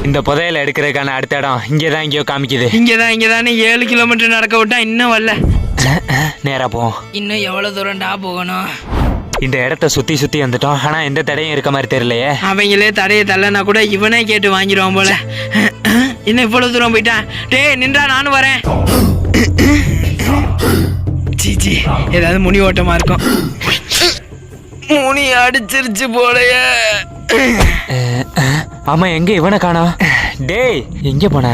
இந்த புதையல எடுக்கிறதுக்கான அடுத்த இடம் இங்கதான் எங்கேயோ காமிக்குது. இங்கதானே 7 கிலோமீட்டர் நடக்க விட்டா இன்னும் வரல. நேரா போவோம். இன்னும் எவ்வளவு தூரம்டா போகணும்? இந்த இடத்த சுத்தி சுத்தி வந்துட்டோம். ஆனா எந்த தடையும் இருக்க மாதிரி தெரியலையே. அவங்களே தடையை தள்ளனா கூட இவனே கேட்டு வாங்கிடுவான் போல. இன்னும் இவ்வளவு தூரம் போயிட்டான். டேய் நின்றா, நானும் வரேன். சீச்சி, ஏதாவது முனி ஓட்டமா இருக்கும். முனி அடிச்சிருச்சு போலயே. ஆமா, எங்க இவனை காணோம்? டேய் எங்க போன?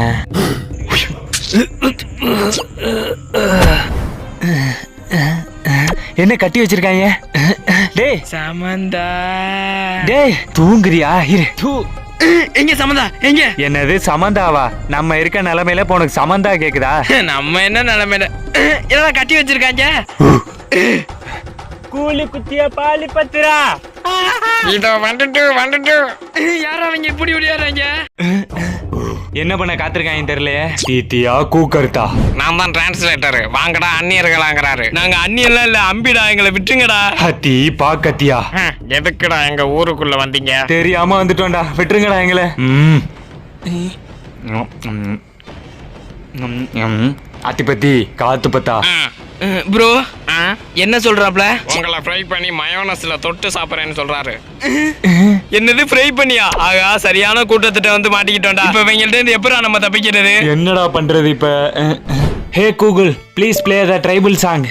என்ன கட்டி வச்சிருக்காங்க? டேய் சமந்தா, டேய் தூங்குறியா? இரு. எங்க சமந்தா? எங்க? என்னது சமந்தாவா? நம்ம இருக்க நிலைமையில உனக்கு சமந்தா கேக்குதா? நம்ம என்ன நிலைமையில என்னடா கட்டி வச்சிருக்காங்க? கூலி குத்திய பாலி பத்திரா. இதோ வந்துட்டு யாரா அவங்க இப்படி விளையாடுறாங்க? என்ன பண்ண காத்திருக்காங்க தெரியலையே. டீட்டியா கூக்கருத்தா? நான் தான் டிரான்ஸ்லேட்டர். வாங்கடா அந்நியர்களாங்கிறாரு. நாங்க அந்நியெல்லாம் இல்ல, அம்பிடா, எங்களை விட்டுருங்கடா. ஹத்தி பாக்கத்தியா? எதுக்குடா எங்க ஊருக்குள்ள வந்தீங்க? தெரியாம வந்துட்டோம்டா, விட்டுருங்கடா எங்களை. அத்திப்பத்தி காத்து பத்தா. ப்ரோ என்ன சொல்றாப்ல? உங்களை ஃப்ரை பண்ணி மயோனஸ்ல தொட்டு சாப்பிடுறேன்னு சொல்றாரு. என்னது ஃப்ரை பண்ணியா? ஆகா, சரியான கூட்டத்திட்ட வந்து மாட்டிக்கிட்டோம்டா. இப்ப இவங்கள்ட்ட இருந்து எப்பறா நம்ம தப்பிக்கிறது? என்னடா பண்றது இப்ப? ஹே Google, please play the tribal song.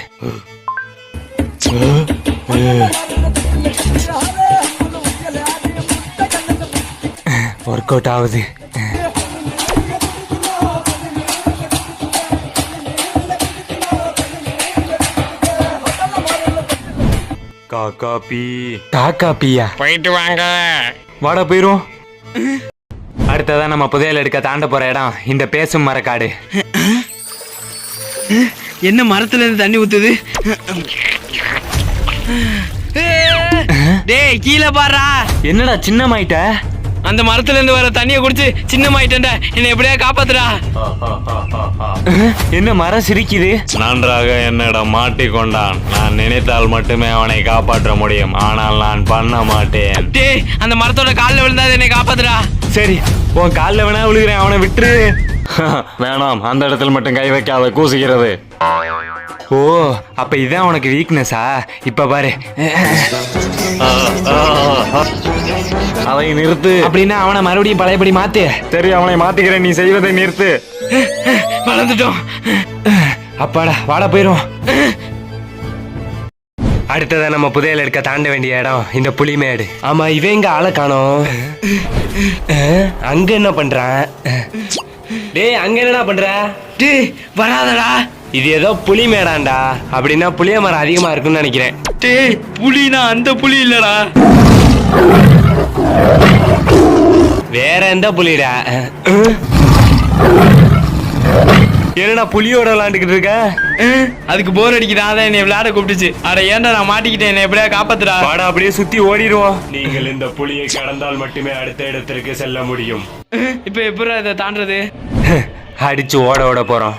Work out ஆகுது. காக்கா பீயா? போயிட்டு வாங்க. வாடா போயிரும். அடுத்ததான் நம்ம புதையல் எடுக்க தாண்ட போற இடம் இந்த பேசும் மரக்காடு. என்ன மரத்துல இருந்து தண்ணி ஊத்துது? டேய் கீழே பாறா. என்னடா சின்னமாயிட்ட? அந்த மரத்துல இருந்து வர தண்ணியை குடிச்சு சின்னமாயிட்டேன்டா. என்னை எப்படியா காப்பாத்துடா. என்ன மரம் சிரிக்குது? நன்றாக என்னிடம் மாட்டிக்கொண்டான். நான் நினைத்தால் மட்டுமே அவனை காப்பாற்ற முடியும், ஆனால் நான் பண்ண மாட்டேன். டேய் அந்த மரத்தோட காலில் விழுந்தா என்னை காப்பாத்துடா. சரி, உன் காலில் வேணா விழுகிறேன், அவனை விட்டுரு. வேணாம், அந்த இடத்துல மட்டும் கை வைக்காத, கூசுகிறது. ஓ, அப்ப இதான் உனக்கு வீக்னஸா? இப்ப பாரு. அதை நிறுத்து. அப்படின்னா அவனை மறுபடியும் பழையபடி மாத்து. சரி, அவனை மாத்திக்கிறேன், நீ செய்வதை நிறுத்து. வளர்ந்துட்டோம். அப்பாடா, வாட போயிரும். அடுத்ததான் நம்ம புதையல் எடுக்க தாண்ட வேண்டிய இடம் இந்த புலிமேடு. ஆமா, இவன் எங்க ஆளை காணோம்? அங்க என்ன பண்றான்? டேய் அங்க என்னடா பண்ற? டேய் வராதடா. இது ஏதோ புலி மேடாண்டா. அப்படின்னா புளிய மரம் அதிகமா இருக்குன்னு நினைக்கிறேன். டேய் புலினா அந்த புலி இல்லடா. வேற எந்த புலிடா? என்னடா புலியோட விளையாண்டுக்கிட்டு இருக்க? அதுக்கு போர் அடிக்குதா, அதான் என்னை விளையாட கூப்பிட்டுச்சு. அட ஏன்டா நான் மாட்டிக்கிட்டேன், என்னை எப்படியா காப்பாத்துடா. வாடா, அப்படியே சுத்தி ஓடிடுவோம். நீங்கள் இந்த புலியை கடந்தால் மட்டுமே அடுத்த இடத்திற்கு செல்ல முடியும். இப்ப எப்படா இதை தாண்டது? அடிச்சு ஓட ஓட போறோம்.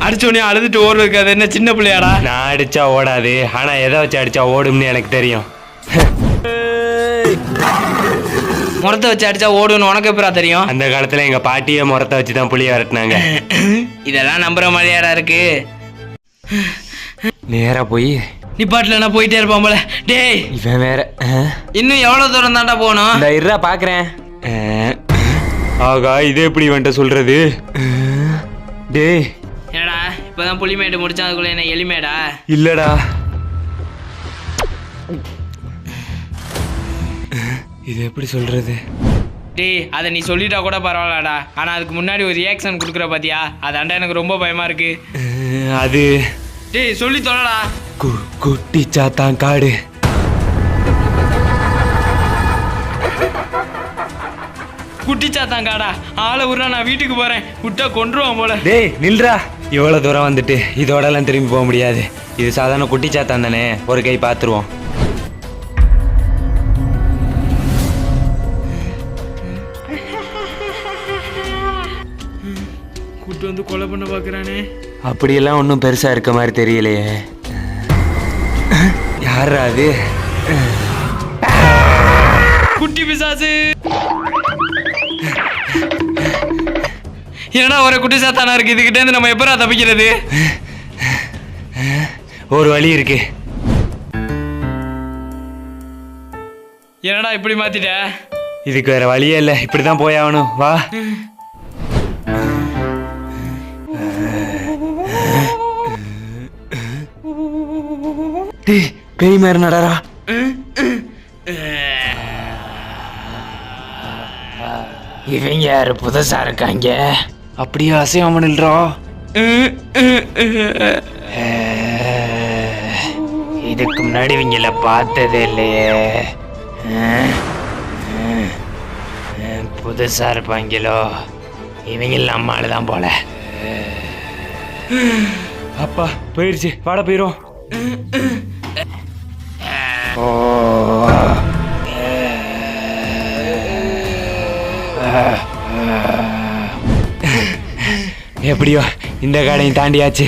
அடிச்சோடனே அழுதுட்டு ஓடுறதுக்கு அது என்ன சின்ன பிள்ளையாடா? நான் அடிச்சா ஓடாது, ஆனா எதை வச்சு அடிச்சா ஓடும்னு எனக்கு தெரியும். முறத்தை வச்சு அடிச்சா ஓடுன்னு உனக்கு எப்படா தெரியும்? அந்த காலத்துல எங்க பாட்டியே முறத்தை வச்சுதான் புளிய விரட்டினாங்க. இதெல்லாம் நம்புற மாதிரியாடா இருக்கு. நேரா போய் நிப்பாட்டில நான் போயிட்டே இருப்பான் போல. டேய் இவன் வேற. இன்னும் எவ்வளவு தூரம் தாண்டா போகணும்? இந்த இருடா பாக்குறேன். ஆகா, இது எப்படி வந்துட்ட சொல்றது? டேய் என்னடா இப்பதான் புலிமேடு முடிச்சா, அதுக்குள்ள என்ன எலிமேடா? இல்லடா, இது எப்படி சொல்றது? டேய் அதை நீ சொல்லிட்டா கூட பரவாயில்லடா, ஆனா அதுக்கு முன்னாடி ஒரு ரியாக்ஷன் கொடுக்குற பாத்தியா? அதாண்டா எனக்கு ரொம்ப பயமா இருக்கு. அது டேய் சொல்லி தொலைடா. குட்டி சாத்தான் காடு. குட்டி சாத்தான் காடா? ஆளை விட்றா, நான் வீட்டுக்கு போறேன். விட்டா கொன்றுவான் போல. டேய் நில்றா, இவ்வளவு தூரம் வந்துட்டு இதோட எல்லாம் திரும்பி போக முடியாது. இது சாதாரண குட்டி சாத்தான் தானே, ஒரு கை பாத்துருவோம். கூட்டு வந்து கொலை பண்ண பாக்குறானே. அப்படியெல்லாம் ஒன்றும் பெருசா இருக்க மாதிரி தெரியலையே. யாரா அது? குட்டி பிசாசு. என்னடா ஒரு குட்டி சாத்தானா இருக்கு, இதுகிட்ட இருந்து நம்ம எப்பரா தப்பிக்கிறது? ஒரு வழி இருக்கு. என்னடா இப்படி மாத்திட்ட? இதுக்கு வேற வழியே இல்லை, இப்படிதான் போயாகணும். வா. பேய் மாதிரி நடரா. இவங்க யாரு புதுசா இருக்காங்க? அப்படியே அசையாம நில்றா. இதுக்கு முன்னாடி இவங்கள பார்த்ததே இல்லையே. புதுசா இருப்பாங்களோ? இவங்க நம்ம ஆளுதான் போல. அப்பா போயிடுச்சு, வாட போயிரும். எப்படியோ இந்த கடையும் தாண்டியாச்சு.